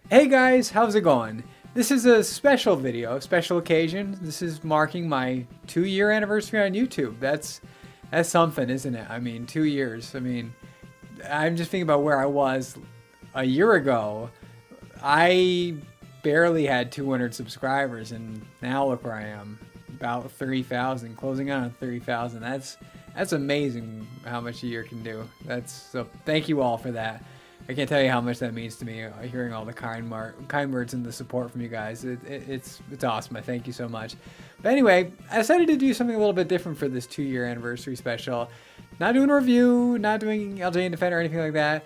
Hey guys, how's it going? This is a special video, special occasion. This is marking my 2-year anniversary on YouTube. That's something, isn't it? I mean, 2 years. I mean, I'm just thinking about where I was a year ago. I barely had 200 subscribers, and now look where I am, about 30,000, closing on 30,000. That's amazing how much a year can do. So thank you all for that. I can't tell you how much that means to me, hearing all the kind words and the support from you guys. It's awesome. I thank you so much. But anyway, I decided to do something a little bit different for this 2-year anniversary special. Not doing a review, not doing LJ and Defender or anything like that.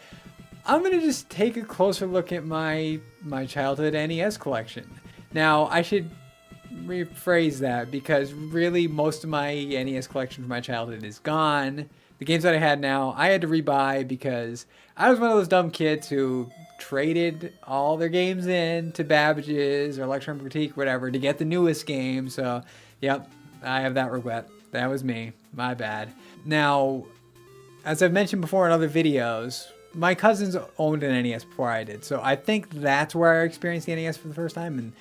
I'm going to just take a closer look at my childhood NES collection. Now, I should rephrase that because really most of my NES collection from my childhood is gone. The games that I had now, I had to rebuy because I was one of those dumb kids who traded all their games in to Babbage's or Electron Boutique, whatever, to get the newest game. So, yep, I have that regret. That was me. My bad. Now, as I've mentioned before in other videos, my cousins owned an NES before I did. So I think that's where I experienced the NES for the first time and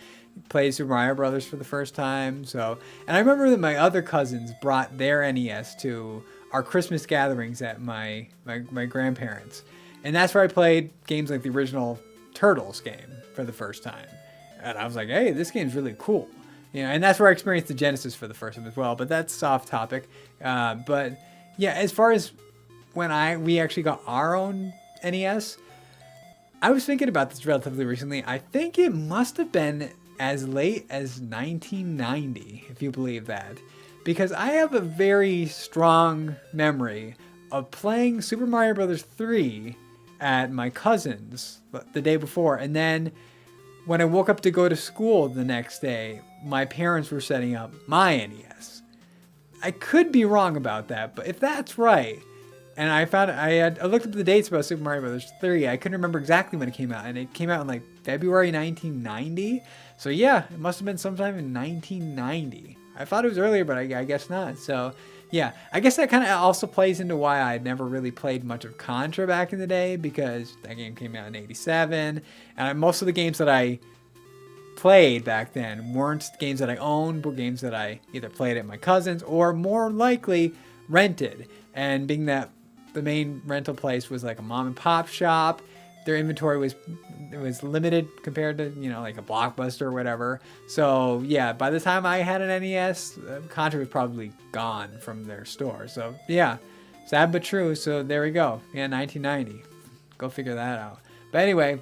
played Super Mario Brothers for the first time. And I remember that my other cousins brought their NES to our Christmas gatherings at my grandparents. And that's where I played games like the original Turtles game for the first time. And I was like, hey, this game's really cool. You know, and that's where I experienced the Genesis for the first time as well. But that's off topic. But yeah, as far as when we actually got our own NES, I was thinking about this relatively recently. I think it must have been as late as 1990, if you believe that. Because I have a very strong memory of playing Super Mario Brothers 3 at my cousin's the day before. And then when I woke up to go to school the next day, my parents were setting up my NES. I could be wrong about that, but if that's right, and I looked up the dates about Super Mario Brothers 3. I couldn't remember exactly when it came out, and it came out in like February 1990. So yeah, it must have been sometime in 1990. I thought it was earlier, but I guess not. So yeah, I guess that kind of also plays into why I never really played much of Contra back in the day, because that game came out in '87, and most of the games that I played back then weren't games that I owned, but games that I either played at my cousin's or more likely rented. And being that the main rental place was like a mom and pop shop, their inventory was limited compared to, you know, like a Blockbuster or whatever. So yeah, by the time I had an NES, Contra was probably gone from their store. So yeah, sad but true. So there we go. Yeah, 1990. Go figure that out. But anyway,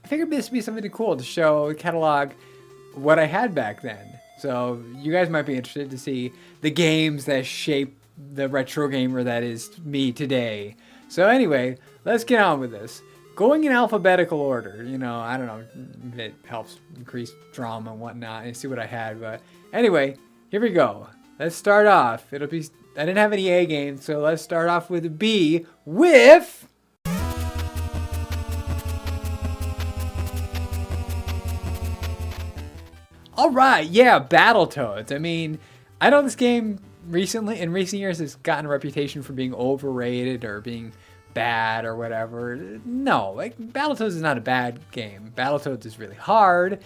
I figured this would be something cool to show, catalog what I had back then. So you guys might be interested to see the games that shape the retro gamer that is me today. So anyway, let's get on with this. Going in alphabetical order, you know, I don't know if it helps increase drama and whatnot and see what I had. But anyway, here we go. Let's start off. I didn't have any A games, so let's start off with a B with... Alright, yeah, Battletoads. I mean, I know this game in recent years has gotten a reputation for being overrated or being bad or whatever. No, like Battletoads is not a bad game. Battletoads is really hard,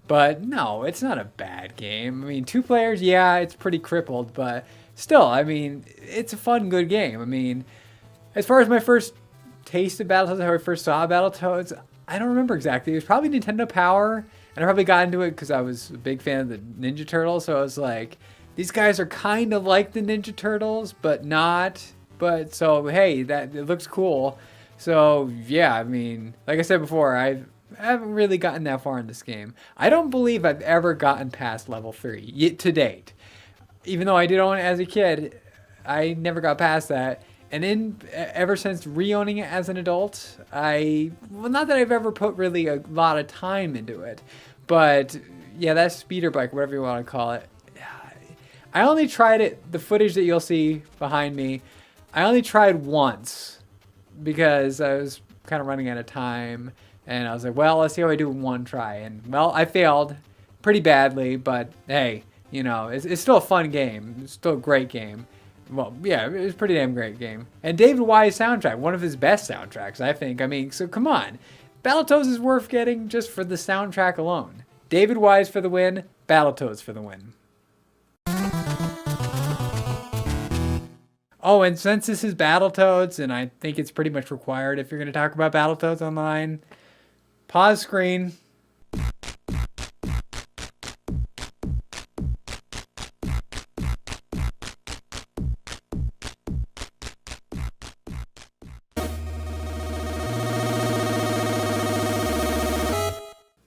but no, it's not a bad game. I mean, 2 players, yeah, it's pretty crippled, but still, I mean, it's a fun, good game. I mean, as far as my first taste of Battletoads, how I first saw Battletoads, I don't remember exactly. It was probably Nintendo Power, and I probably got into it because I was a big fan of the Ninja Turtles, so I was like, these guys are kind of like the Ninja Turtles, but not. But so, hey, it looks cool. So yeah, I mean, like I said before, I haven't really gotten that far in this game. I don't believe I've ever gotten past level 3 yet to date. Even though I did own it as a kid, I never got past that. And ever since re-owning it as an adult, not that I've ever put really a lot of time into it, but yeah, that speeder bike, whatever you want to call it, I only tried it, the footage that you'll see behind me, I only tried once because I was kind of running out of time, and I was like, well, let's see how I do in one try. And well, I failed pretty badly, but hey, you know, it's still a fun game. It's still a great game. Well, yeah, it was a pretty damn great game. And David Wise soundtrack, one of his best soundtracks, I think. I mean, so come on. Battletoads is worth getting just for the soundtrack alone. David Wise for the win, Battletoads for the win. Oh, and since this is Battletoads, and I think it's pretty much required if you're going to talk about Battletoads online, pause screen.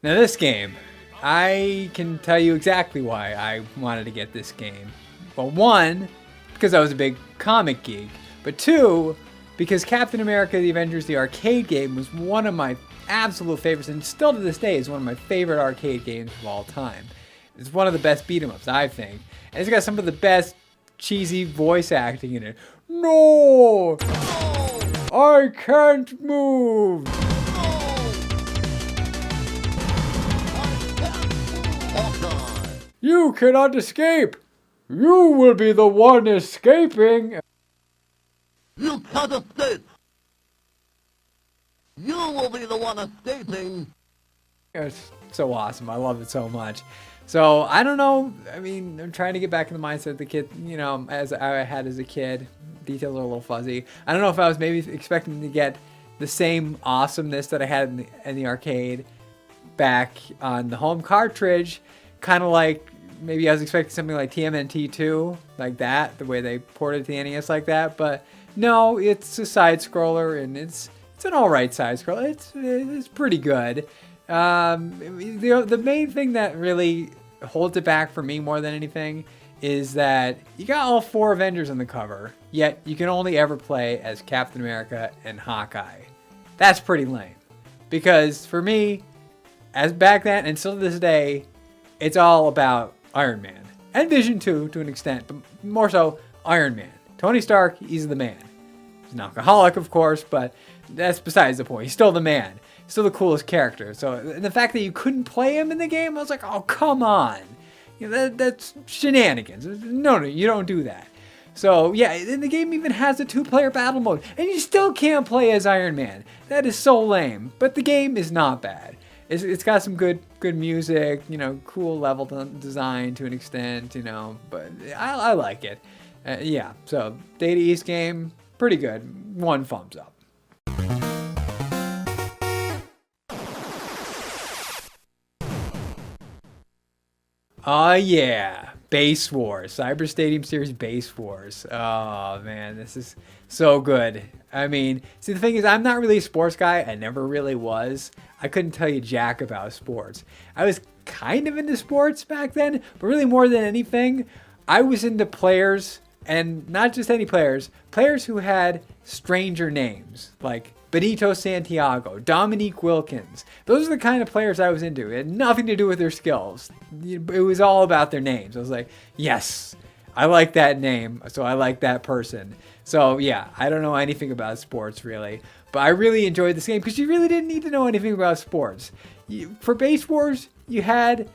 Now this game, I can tell you exactly why I wanted to get this game. Well, one, because I was a big comic geek, but two, because Captain America: The Avengers, the arcade game, was one of my absolute favorites, and still to this day is one of my favorite arcade games of all time. It's one of the best beat-em-ups, I think, and it's got some of the best cheesy voice acting in it. No! I can't move! You cannot escape! You will be the one escaping! You can't escape! You will be the one escaping! It's so awesome. I love it so much. So, I don't know. I mean, I'm trying to get back in the mindset of the kid, you know, as I had as a kid. Details are a little fuzzy. I don't know if I was maybe expecting to get the same awesomeness that I had in the arcade back on the home cartridge. Kind of like, maybe I was expecting something like TMNT 2, like that, the way they ported it to the NES like that. But no, it's a side scroller, and it's an alright side scroller. It's pretty good. The main thing that really holds it back for me more than anything is that you got all 4 Avengers on the cover, yet you can only ever play as Captain America and Hawkeye. That's pretty lame. Because for me, as back then and still to this day, it's all about Iron Man. And Vision too, to an extent, but more so Iron Man. Tony Stark, he's the man. He's an alcoholic, of course, but that's besides the point. He's still the man. Still the coolest character. So the fact that you couldn't play him in the game, I was like, oh, come on. You know, that's shenanigans. No, you don't do that. So yeah, and the game even has a 2-player battle mode, and you still can't play as Iron Man. That is so lame. But the game is not bad. It's got some good music, you know, cool level design to an extent, you know, but I like it. Yeah, so Data East game, pretty good. 1 thumbs up. Oh yeah, Base Wars, Cyber Stadium Series Base Wars. Oh man, this is so good. I mean, see, the thing is, I'm not really a sports guy. I never really was. I couldn't tell you jack about sports. I was kind of into sports back then, but really more than anything, I was into players, and not just any players who had stranger names, like Benito Santiago, Dominique Wilkins. Those are the kind of players I was into. It had nothing to do with their skills. It was all about their names. I was like, yes, I like that name, so I like that person. So yeah, I don't know anything about sports really, but I really enjoyed this game because you really didn't need to know anything about sports. For Base Wars, you had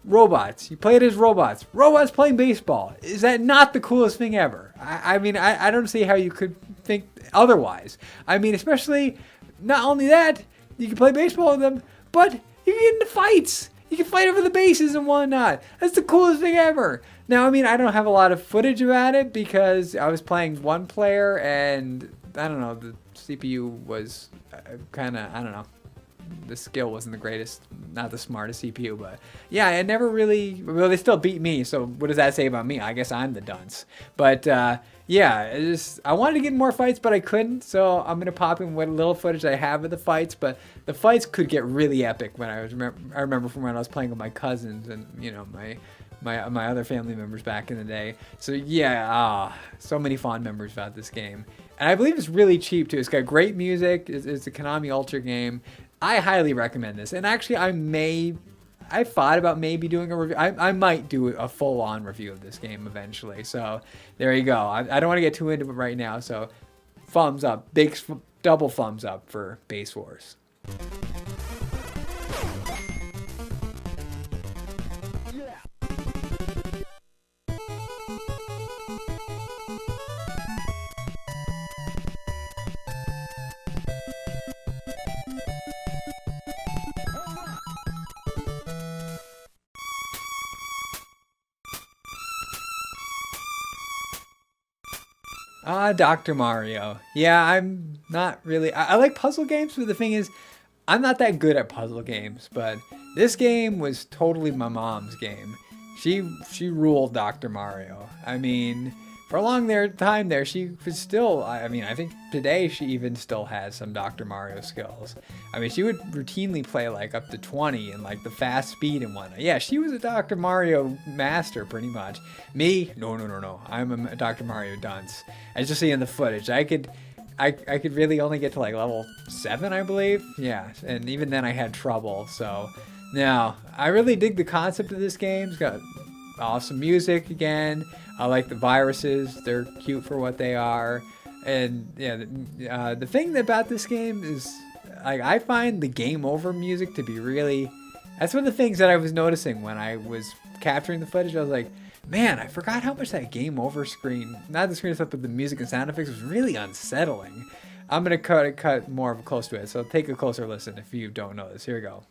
robots. You played as robots. Robots playing baseball. Is that not the coolest thing ever? I mean, I don't see how you could think otherwise. I mean, especially, not only that, you can play baseball with them, but you can get into fights. You can fight over the bases and whatnot. That's the coolest thing ever. Now, I mean, I don't have a lot of footage about it because I was playing one player and, I don't know, the CPU was kind of, I don't know. The skill wasn't the greatest, not the smartest CPU, but yeah, it never really, well, they still beat me, so what does that say about me? I guess I'm the dunce. But yeah, I wanted to get more fights, but I couldn't, so I'm going to pop in what little footage I have of the fights, but the fights could get really epic when I remember from when I was playing with my cousins and, you know, my other family members back in the day. So yeah, so many fond memories about this game. And I believe it's really cheap too. It's got great music. It's a Konami Ultra game. I highly recommend this. And actually, I thought about maybe doing a review. I might do a full-on review of this game eventually. So there you go. I don't want to get too into it right now. So thumbs up. Big double thumbs up for Base Wars. Dr. Mario. Yeah, I'm not really. I like puzzle games, but the thing is, I'm not that good at puzzle games. But this game was totally my mom's game. She ruled Dr. Mario. I mean, for a long time there, she was still. I mean, I think today she even still has some Dr. Mario skills. I mean, she would routinely play like up to 20 and like the fast speed and whatnot. Yeah, she was a Dr. Mario master pretty much. Me, no. I'm a Dr. Mario dunce. As you see in the footage, I could really only get to like level 7, I believe. Yeah, and even then I had trouble. So, now I really dig the concept of this game. It's got awesome music again. I like the viruses. They're cute for what they are. And yeah, the thing about this game is, like, I find the game over music to be really. That's one of the things that I was noticing when I was capturing the footage. I was like, man, I forgot how much that game over screen, not the screen itself, but the music and sound effects was really unsettling. I'm gonna cut more of a close to it, so take a closer listen if you don't know this. Here we go.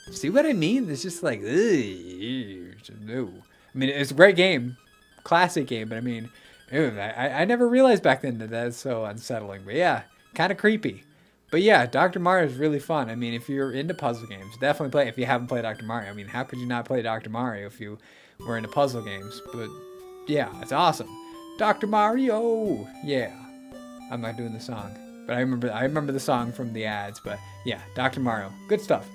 See what I mean? It's just like, no. I mean, it's a great game, classic game, but I mean, I never realized back then that that's so unsettling. But yeah, kind of creepy. But yeah, Dr. Mario is really fun. I mean, if you're into puzzle games, definitely play it. If you haven't played Dr. Mario, I mean, how could you not play Dr. Mario if you were into puzzle games? But yeah, it's awesome. Dr. Mario! Yeah. I'm not doing the song, but I remember the song from the ads. But yeah, Dr. Mario, good stuff.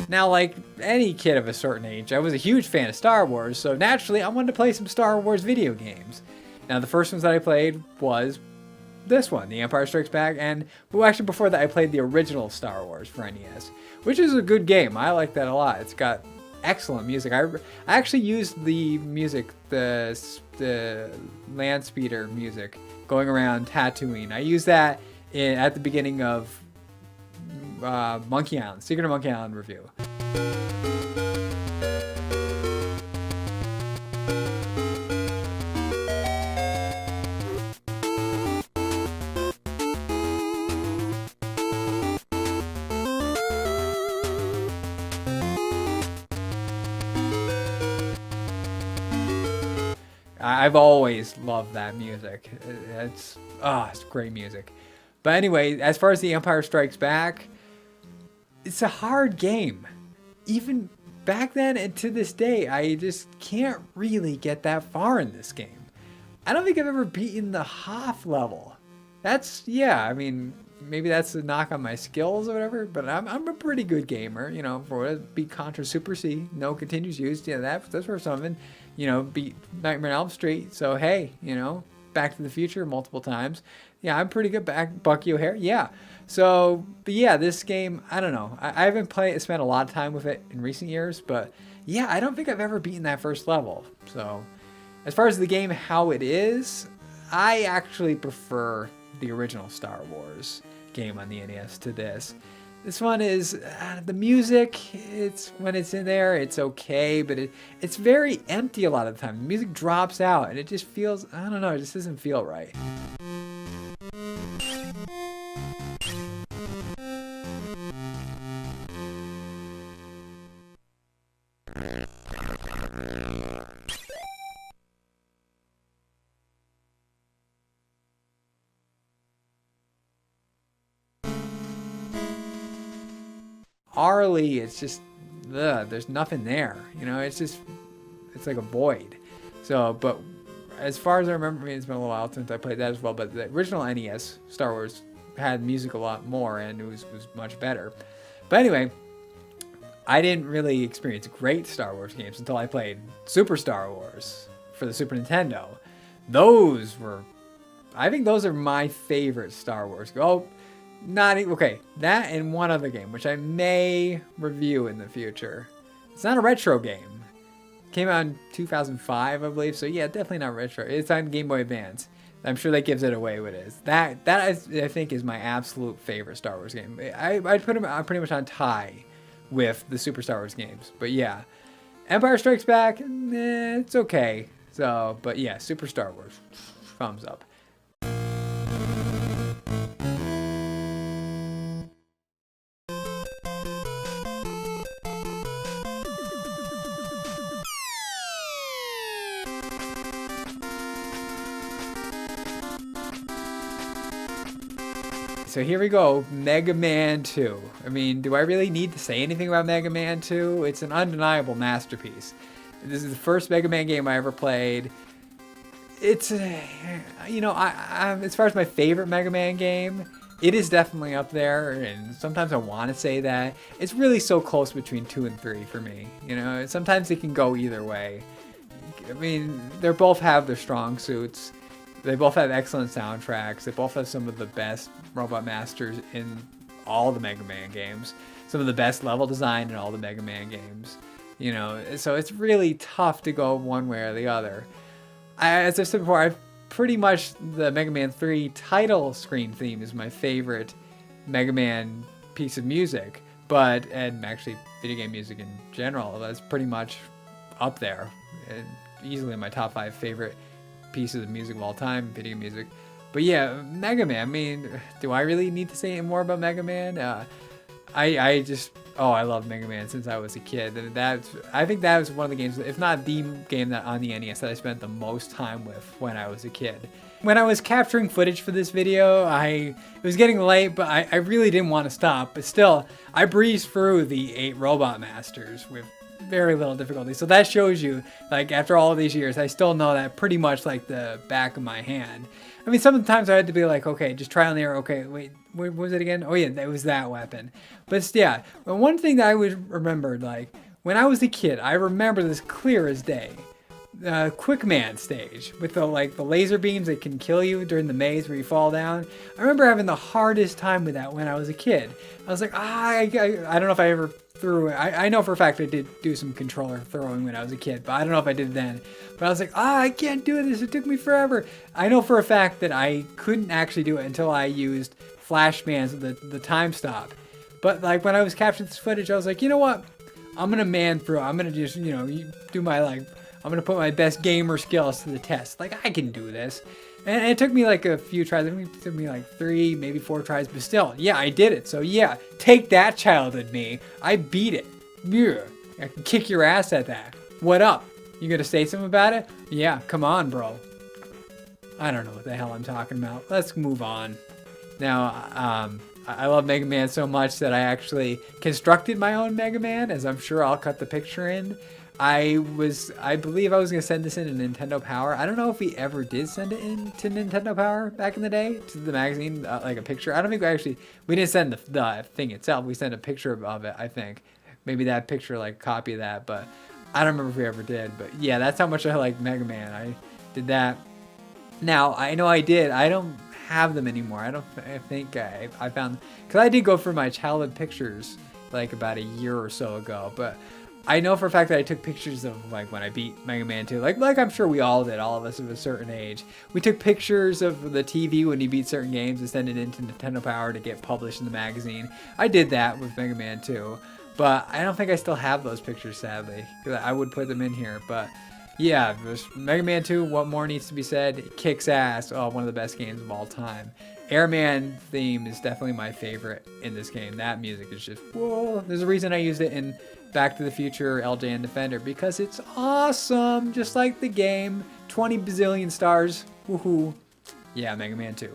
Now, like any kid of a certain age, I was a huge fan of Star Wars, so naturally I wanted to play some Star Wars video games. Now, the first ones that I played was this one, The Empire Strikes Back, and well, actually before that I played the original Star Wars for NES, which is a good game. I like that a lot. It's got excellent music. I actually used the music, the land speeder music, going around Tatooine. I used that at the beginning of Monkey Island, Secret of Monkey Island review. I've always loved that music. It's great music. But anyway, as far as The Empire Strikes Back, it's a hard game. Even back then and to this day, I just can't really get that far in this game. I don't think I've ever beaten the Hoth level. I mean, maybe that's a knock on my skills or whatever, but I'm a pretty good gamer, you know, for it. Beat Contra Super C, no continues used, yeah, that's worth something. You know, beat Nightmare on Elm Street, so hey, you know, Back to the Future multiple times. Yeah, I'm pretty good. Bucky O'Hare, yeah. So, but yeah, this game, I don't know. I haven't spent a lot of time with it in recent years, but yeah, I don't think I've ever beaten that first level. So, as far as the game, how it is, I actually prefer the original Star Wars game on the NES to this. This one is, the music, when it's in there, it's okay, but it's very empty a lot of the time. The music drops out, and it just feels, I don't know, it just doesn't feel right. Arlie, it's just, there's nothing there. You know, it's like a void. So, but as far as I remember, I mean, it's been a little while since I played that as well, but the original NES, Star Wars, had music a lot more, and it was much better. But anyway, I didn't really experience great Star Wars games until I played Super Star Wars for the Super Nintendo. Those were I think those are my favorite Star Wars. Oh, okay. That and one other game, which I may review in the future. It's not a retro game. It came out in 2005, I believe. So yeah, definitely not retro. It's on Game Boy Advance. I'm sure that gives it away what it is. That I think is my absolute favorite Star Wars game. I'd put them pretty much on tie with the Super Star Wars games. But yeah, Empire Strikes Back, it's okay. So, but yeah, Super Star Wars, thumbs up. So here we go, Mega Man 2. I mean, do I really need to say anything about Mega Man 2? It's an undeniable masterpiece. This is the first Mega Man game I ever played. It's, you know, as far as my favorite Mega Man game, it is definitely up there, and sometimes I want to say that. It's really so close between 2 and 3 for me. You know, sometimes it can go either way. I mean, they both have their strong suits. They both have excellent soundtracks. They both have some of the best robot masters in all the Mega Man games. Some of the best level design in all the Mega Man games. You know, so it's really tough to go one way or the other. As I've said before, I've pretty much the Mega Man 3 title screen theme is my favorite Mega Man piece of music. And actually video game music in general, that's pretty much up there. And easily in my top 5 favorite pieces of music of all time, video music. But yeah, Mega Man, I mean, do I really need to say any more about Mega Man? I love Mega Man since I was a kid. And I think that was one of the games, if not the game that on the NES that I spent the most time with when I was a kid. When I was capturing footage for this video, it was getting late, but I really didn't want to stop. But still, I breezed through the 8 Robot Masters with very little difficulty. So that shows you, like, after all of these years, I still know that pretty much like the back of my hand. I mean, sometimes I had to be like, okay, just try on the arrow. Okay, wait, what was it again? Oh yeah, that was that weapon. But yeah, one thing that I remembered, like, when I was a kid, I remember this clear as day. Quick Man stage with the laser beams that can kill you during the maze where you fall down. I remember having the hardest time with that when I was a kid. I was like, I don't know if I ever threw it. I know for a fact I did do some controller throwing when I was a kid, but I don't know if I did then. But I was like, I can't do this. It took me forever. I know for a fact that I couldn't actually do it until I used flashbands, the time stop. But like when I was capturing this footage, I was like, you know what? I'm gonna man through. I'm gonna just, you know, do my I'm gonna put my best gamer skills to the test. Like, I can do this. And it took me like a few tries. I think it took me like 3, maybe 4 tries, but still, yeah, I did it. So yeah, take that, child in me. I beat it. Yeah, I can kick your ass at that. What up? You gonna say something about it? Yeah, come on, bro. I don't know what the hell I'm talking about. Let's move on. Now, I love Mega Man so much that I actually constructed my own Mega Man, as I'm sure I'll cut the picture in. I believe I was going to send this in to Nintendo Power. I don't know if we ever did send it in to Nintendo Power back in the day, to the magazine, like a picture. I don't think we didn't send the thing itself. We sent a picture of it, I think. Maybe that picture, like, copy of that, but I don't remember if we ever did. But yeah, that's how much I like Mega Man. I did that. Now, I know I did. I don't have them anymore. I think I found, because I did go through my childhood pictures like about a year or so ago, but I know for a fact that I took pictures of like when I beat Mega Man 2, like I'm sure we all did, all of us of a certain age. We took pictures of the TV when you beat certain games and send it into Nintendo Power to get published in the magazine. I did that with Mega Man 2, but I don't think I still have those pictures, sadly, because I would put them in here. But yeah, Mega Man 2, what more needs to be said? It kicks ass. Oh, one of the best games of all time. Airman theme is definitely my favorite in this game. That music is just, whoa. There's a reason I used it in Back to the Future, LJ and Defender, because it's awesome, just like the game. 20 bazillion stars. Woohoo. Yeah, Mega Man 2.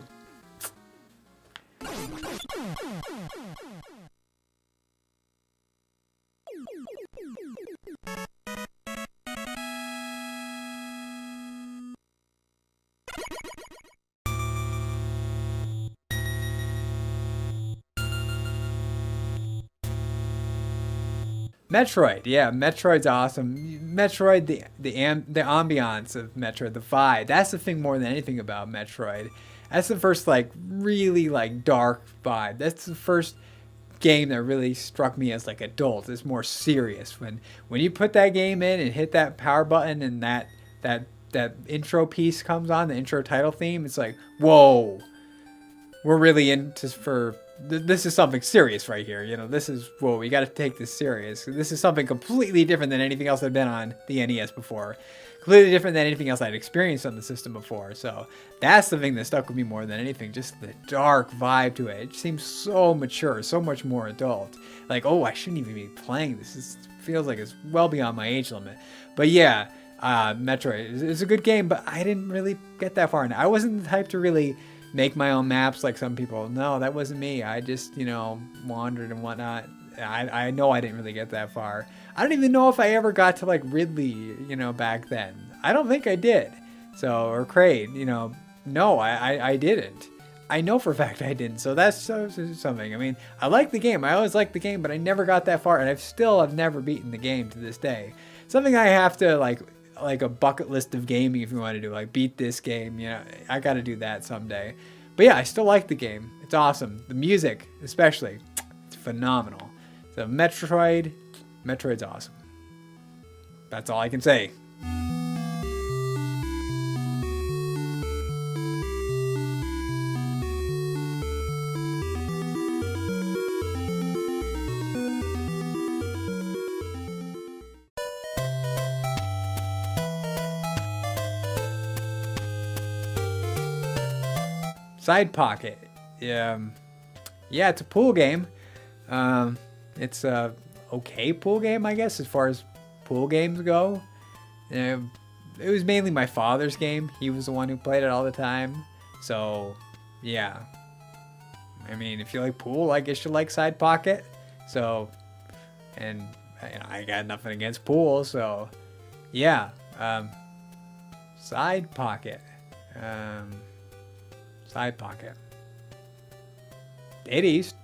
Metroid, yeah, Metroid's awesome. Metroid, the ambiance of Metroid, the vibe. That's the thing more than anything about Metroid. That's the first like really like dark vibe. That's the first game that really struck me as like adult. It's more serious when you put that game in and hit that power button and that intro piece comes on, the intro title theme. It's like, whoa, we're really into this is something serious right here. You know, this is, whoa, we got to take this serious. This is something completely different than anything else I've been on the NES before. Completely different than anything else I'd experienced on the system before. So that's the thing that stuck with me more than anything. Just the dark vibe to it. It seems so mature, so much more adult. Like, oh, I shouldn't even be playing this. This feels like it's well beyond my age limit. But yeah, Metroid is a good game, but I didn't really get that far. And I wasn't the type to really make my own maps like some people. No, that wasn't me. I just, you know, wandered and whatnot. I know I didn't really get that far. I don't even know if I ever got to like Ridley, you know, back then. I don't think I did. So, or Kraid, you know, no, I didn't. I know for a fact I didn't. So that's something. I mean, I like the game. I always liked the game, but I never got that far. And I've never beaten the game to this day. Something I have to like a bucket list of gaming if you want to do, like beat this game, you know, I got to do that someday. But yeah, I still like the game. It's awesome. The music, especially, it's phenomenal. So Metroid's awesome. That's all I can say. Side Pocket. Yeah, it's a pool game. It's a okay pool game, I guess, as far as pool games go. It was mainly my father's game. He was the one who played it all the time. So, yeah. I mean, if you like pool, I guess you like Side Pocket. So, and you know, I got nothing against pool, so yeah. Side Pocket. Side Pocket. Dead East.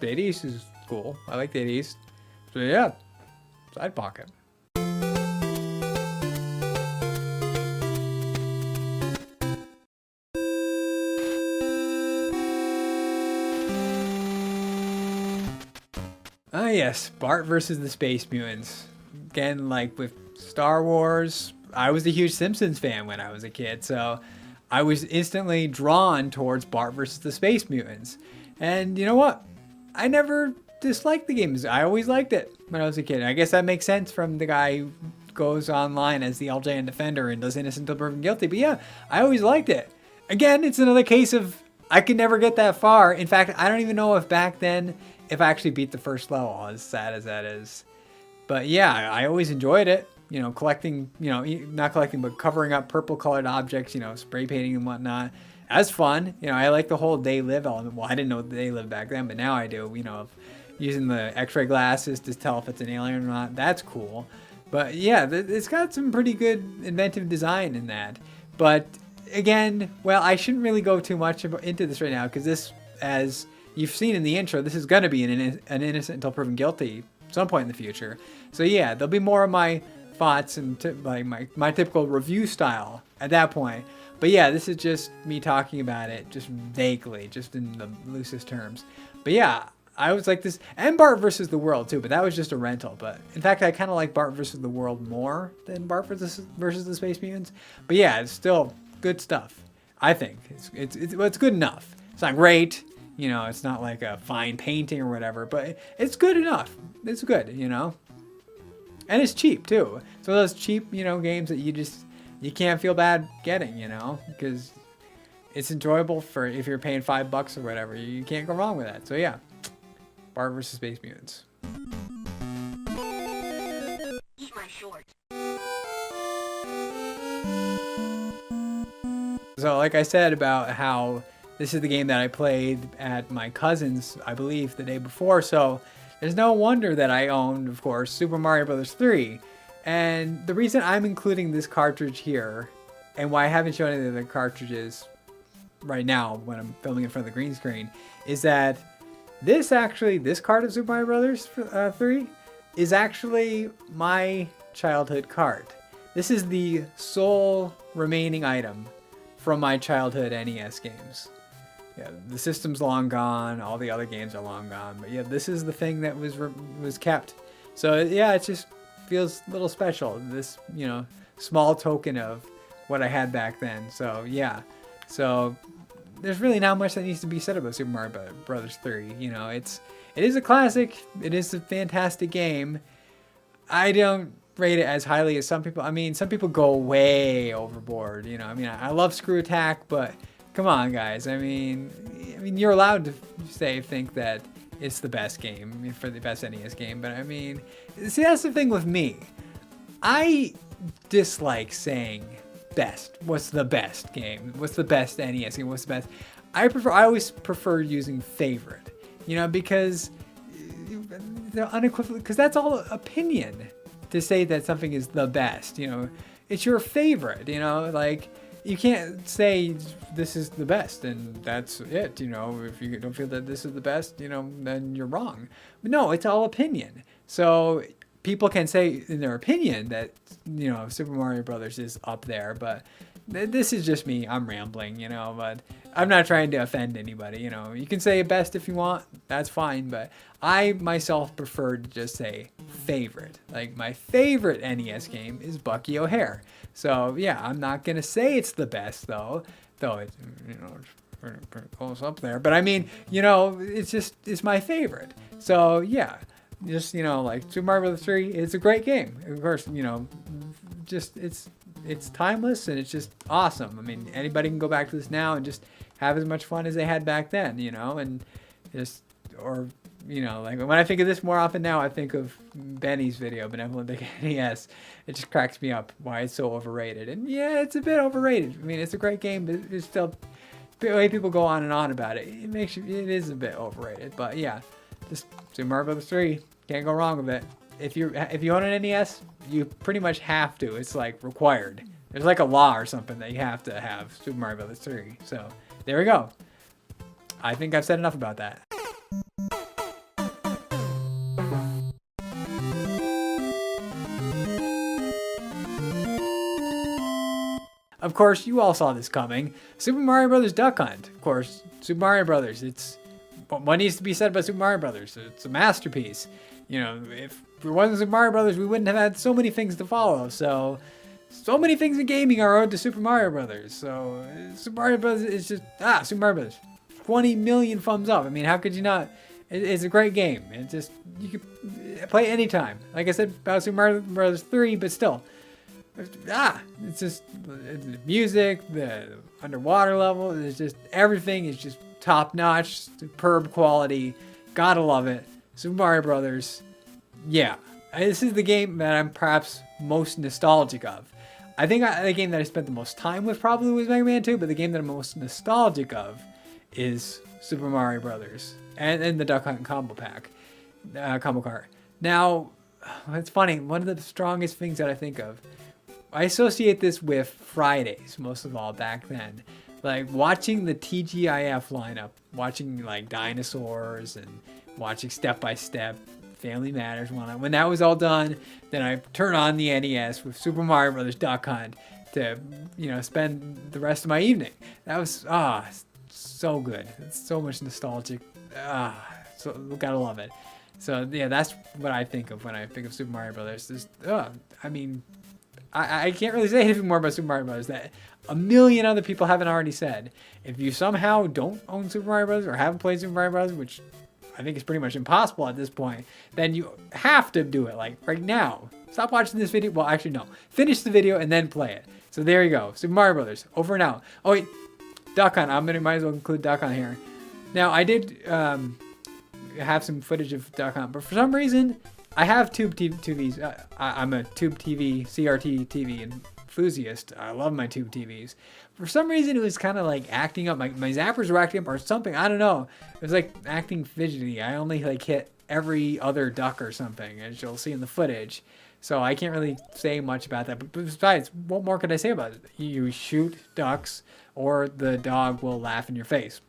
Dead East is cool. I like Dead East. So yeah, Side Pocket. Ah yes, Bart versus the Space Mutants. Again, like with Star Wars, I was a huge Simpsons fan when I was a kid, so I was instantly drawn towards Bart versus the Space Mutants. And you know what? I never disliked the games. I always liked it when I was a kid. I guess that makes sense from the guy who goes online as the LJN Defender and does innocent until proven guilty. But yeah, I always liked it. Again, it's another case of I could never get that far. In fact, I don't even know if back then if I actually beat the first level, as sad as that is. But yeah, I always enjoyed it. You know, collecting, you know, not collecting, but covering up purple colored objects, you know, spray painting and whatnot. That's fun. You know, I like the whole day live element. Well, I didn't know they lived back then, but now I do. You know, using the x-ray glasses to tell if it's an alien or not. That's cool. But yeah, it's got some pretty good inventive design in that. But again, well, I shouldn't really go too much into this right now because this, as you've seen in the intro, this is going to be an innocent until proven guilty at some point in the future. So yeah, there'll be more of my thoughts and like my typical review style at that point. But yeah, this is just me talking about it just vaguely, just in the loosest terms. But yeah, I was like this, and Bart versus the World too, but that was just a rental. But in fact, I kind of like Bart versus the World more than Bart versus the Space Mutants. But yeah, it's still good stuff. I think it's good enough. It's not great, you know. It's not like a fine painting or whatever, but it's good enough. It's good, you know. And it's cheap too. So those cheap, you know, games that you can't feel bad getting, you know, because it's enjoyable for if you're paying $5 or whatever. You can't go wrong with that. So yeah, Bart versus Space Mutants. Eat my short. So like I said about how this is the game that I played at my cousin's, I believe, the day before. So there's no wonder that I owned, of course, Super Mario Bros. 3. And the reason I'm including this cartridge here, and why I haven't shown any of the cartridges right now when I'm filming in front of the green screen, is that this card of Super Mario Bros. 3 is actually my childhood cart. This is the sole remaining item from my childhood NES games. Yeah, the system's long gone. All the other games are long gone. But yeah, this is the thing that was kept. So yeah, it just feels a little special. This, small token of what I had back then. So yeah, so there's really not much that needs to be said about Super Mario Brothers 3. It is a classic. It is a fantastic game. I don't rate it as highly as some people. I mean, some people go way overboard. I love ScrewAttack, but come on, guys. I mean, you're allowed to think that it's the best game for the best NES game, but I mean, see, that's the thing with me. I dislike saying best. What's the best game? What's the best NES game? What's the best? I always prefer using favorite. Because they're unequivocal. Because that's all opinion to say that something is the best. It's your favorite. Like you can't say this is the best and that's it. If you don't feel that this is the best, then you're wrong. But no, it's all opinion. So people can say in their opinion that Super Mario Brothers is up there, but this is just me. I'm rambling, but I'm not trying to offend anybody. You can say best if you want, that's fine, but I myself prefer to just say favorite. Like my favorite NES game is Bucky O'Hare. So yeah, I'm not gonna say it's the best though it's pretty close up there. But I mean, it's my favorite. So yeah. Just like Super Mario Bros. 3, it's a great game. Of course, just it's timeless and it's just awesome. I mean, anybody can go back to this now and just have as much fun as they had back then, and just like when I think of this more often now, I think of Benny's video, Benevolent Big NES. It just cracks me up why it's so overrated. And yeah, it's a bit overrated. I mean, it's a great game, but it's still the way people go on and on about it. It is a bit overrated. But yeah. Just Super Mario Bros. 3, can't go wrong with it. If you own an NES, you pretty much have to. It's like required. There's like a law or something that you have to have Super Mario Bros. 3. So there we go. I think I've said enough about that. Of course, you all saw this coming. Super Mario Bros. Duck Hunt. Of course, Super Mario Bros. What needs to be said about Super Mario Brothers? It's a masterpiece. If it wasn't Super Mario Brothers, we wouldn't have had so many things to follow. So many things in gaming are owed to Super Mario Brothers. So Super Mario Brothers is just Super Mario Brothers. 20 million thumbs up. I mean, how could you not? It's a great game. It's just you could play it anytime. Like I said about Super Mario Brothers 3, but still, it's just the music, the underwater level. It's just everything is just top notch, superb quality. Gotta love it. Super Mario Brothers. Yeah, this is the game that I'm perhaps most nostalgic of. I think the game that I spent the most time with probably was Mega Man 2, but the game that I'm most nostalgic of is Super Mario Brothers and the Duck Hunt combo pack, combo cart. Now, it's funny. One of the strongest things that I think of, I associate this with Fridays most of all back then. Like watching the TGIF lineup, watching like Dinosaurs and watching Step by Step, Family Matters. When that was all done, then I turn on the NES with Super Mario Brothers Duck Hunt to spend the rest of my evening. That was so good. It's so much nostalgic. So gotta love it. So yeah, that's what I think of when I think of Super Mario Brothers. I mean, I can't really say anything more about Super Mario Brothers that a million other people haven't already said. If you somehow don't own Super Mario Brothers or haven't played Super Mario Brothers, which I think is pretty much impossible at this point, then you have to do it like right now. Stop watching this video. Well, actually, no. Finish the video and then play it. So there you go. Super Mario Brothers. Over and out. Oh, wait. Duck Hunt. Might as well include Duck Hunt here. Now, I did have some footage of Duck Hunt, but for some reason, I have tube TVs. I'm a tube TV, CRT TV enthusiast. I love my tube TVs. For some reason, it was kind of like acting up. My zappers were acting up or something. I don't know. It was like acting fidgety. I only like hit every other duck or something, as you'll see in the footage. So I can't really say much about that. But besides, what more could I say about it? You shoot ducks or the dog will laugh in your face.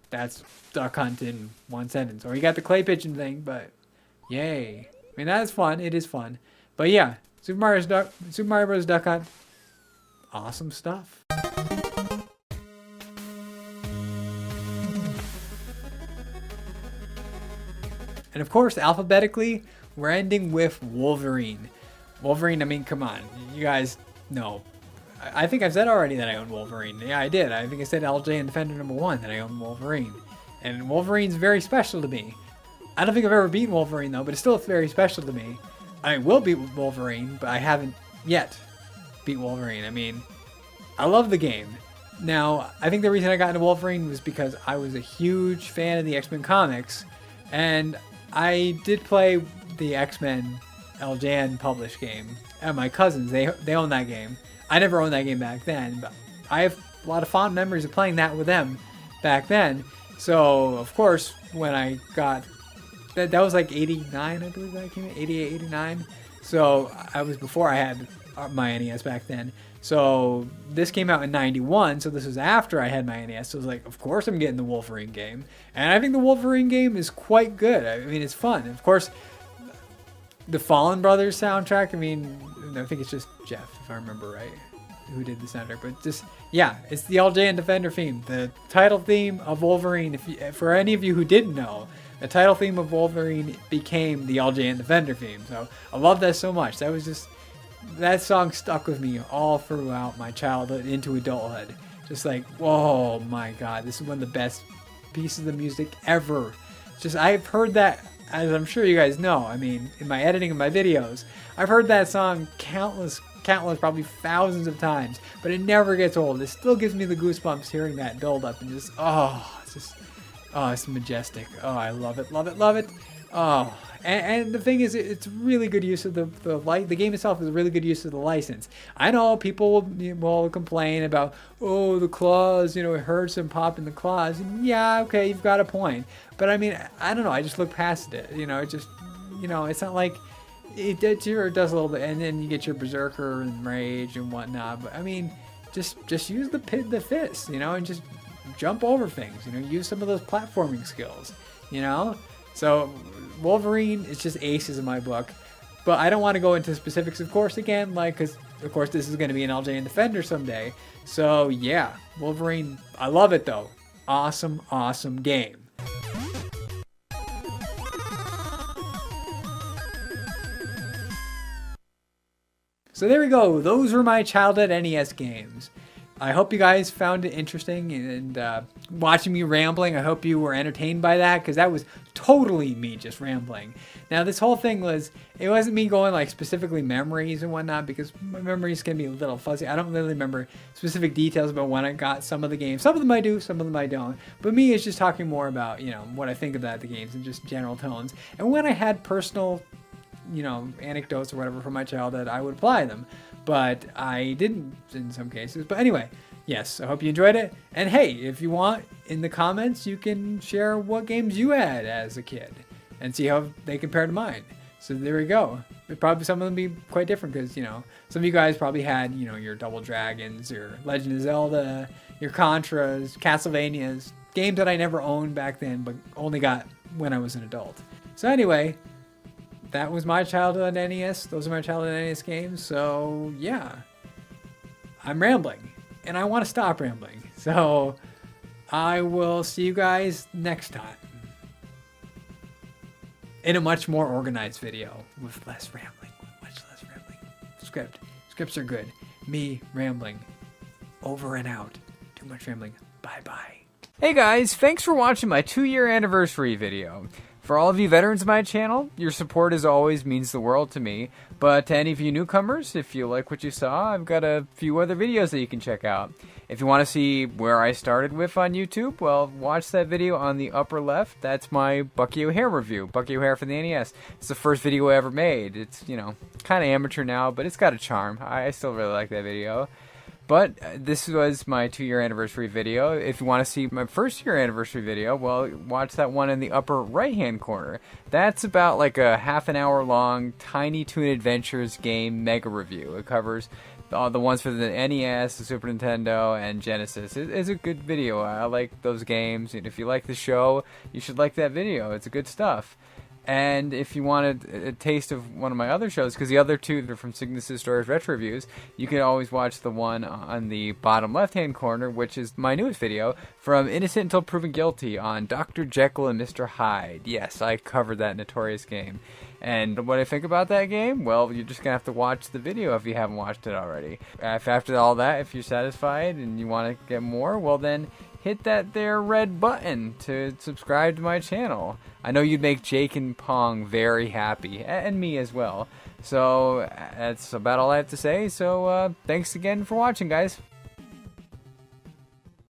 That's Duck Hunt in one sentence. Or you got the clay pigeon thing, but yay. I mean, that is fun. It is fun. But yeah, Super Mario Bros. Duck Hunt, awesome stuff. And of course, alphabetically, we're ending with Wolverine. Wolverine, I mean, come on. You guys know. I think I've said already that I own Wolverine. Yeah, I did. I think I said LJ and Defender #1 that I own Wolverine. And Wolverine's very special to me. I don't think I've ever beaten Wolverine, though, but it's still very special to me. I will beat Wolverine, but I haven't yet beat Wolverine. I mean, I love the game. Now, I think the reason I got into Wolverine was because I was a huge fan of the X-Men comics, and I did play the X-Men LJN published game. And my cousins, they own that game. I never owned that game back then, but I have a lot of fond memories of playing that with them back then. So, of course, when I got... That was like 89, I believe that came in. 88, 89. So, I was before I had my NES back then. So, this came out in 91, so this was after I had my NES. So, I was like, of course I'm getting the Wolverine game. And I think the Wolverine game is quite good. I mean, it's fun. Of course, the Fallen Brothers soundtrack, I mean, I think it's just Jeff, if I remember right, who did the soundtrack. But just, yeah, it's the LJ and Defender theme. The title theme of Wolverine, for any of you who didn't know, the title theme of Wolverine became the LJ and Defender theme. So I love that so much. That song stuck with me all throughout my childhood into adulthood. Just like, whoa, my God, this is one of the best pieces of music ever. Just, I've heard that, as I'm sure you guys know, I mean, in my editing of my videos, I've heard that song countless, probably thousands of times, but it never gets old. It still gives me the goosebumps hearing that build up and just, it's majestic. Oh, I love it, love it, love it. Oh, and the thing is, it's really good use of the game itself is a really good use of the license. I know people will complain about, oh, the claws, it hurts and popping the claws. And yeah, okay, you've got a point. But I mean, I don't know, I just look past it. It just, it's not like it does a little bit, and then you get your berserker and rage and whatnot. But I mean, just use the fist, and just jump over things. Use some of those platforming skills. So Wolverine is just aces in my book, but I don't want to go into specifics, of course, again, because of course this is going to be an LJ and Defender someday. So yeah, Wolverine, I love it though. Awesome, awesome game. So there we go. Those were my childhood NES games. I hope you guys found it interesting and watching me rambling. I hope you were entertained by that, because that was totally me just rambling. Now, this whole thing it wasn't me going like specifically memories and whatnot, because my memories can be a little fuzzy. I don't really remember specific details about when I got some of the games. Some of them I do, some of them I don't. But me is just talking more about, what I think about the games and just general tones. And when I had personal, anecdotes or whatever from my childhood, I would apply them. But I didn't in some cases. But anyway, yes, I hope you enjoyed it. And hey, if you want, in the comments, you can share what games you had as a kid and see how they compare to mine. So there we go. Probably some of them be quite different because, some of you guys probably had, your Double Dragons, your Legend of Zelda, your Contras, Castlevanias, games that I never owned back then, but only got when I was an adult. So anyway, that was my childhood NES. Those are my childhood NES games. So yeah, I'm rambling and I want to stop rambling. So I will see you guys next time in a much more organized video with much less rambling. Scripts are good. Me rambling over and out. Too much rambling. Bye-bye. Hey guys, thanks for watching my 2-year anniversary video. For all of you veterans of my channel, your support as always means the world to me. But to any of you newcomers, if you like what you saw, I've got a few other videos that you can check out. If you want to see where I started with on YouTube, well, watch that video on the upper left. That's my Bucky O'Hare review. Bucky O'Hare for the NES. It's the first video I ever made. It's, kind of amateur now, but it's got a charm. I still really like that video. But this was my 2-year anniversary video. If you want to see my 1st-year anniversary video, well, watch that one in the upper right-hand corner. That's about like a half an hour long Tiny Toon Adventures game mega review. It covers the ones for the NES, the Super Nintendo, and Genesis. It's a good video. I like those games. And if you like the show, you should like that video. It's good stuff. And if you wanted a taste of one of my other shows, because the other two that are from Cygnus' Stories Retro Reviews, you can always watch the one on the bottom left-hand corner, which is my newest video, From Innocent Until Proven Guilty on Dr. Jekyll and Mr. Hyde. Yes, I covered that notorious game. And what I think about that game? Well, you're just going to have to watch the video if you haven't watched it already. After all that, if you're satisfied and you want to get more, well then hit that there red button to subscribe to my channel. I know you'd make Jake and Pong very happy, and me as well. So that's about all I have to say. So thanks again for watching, guys.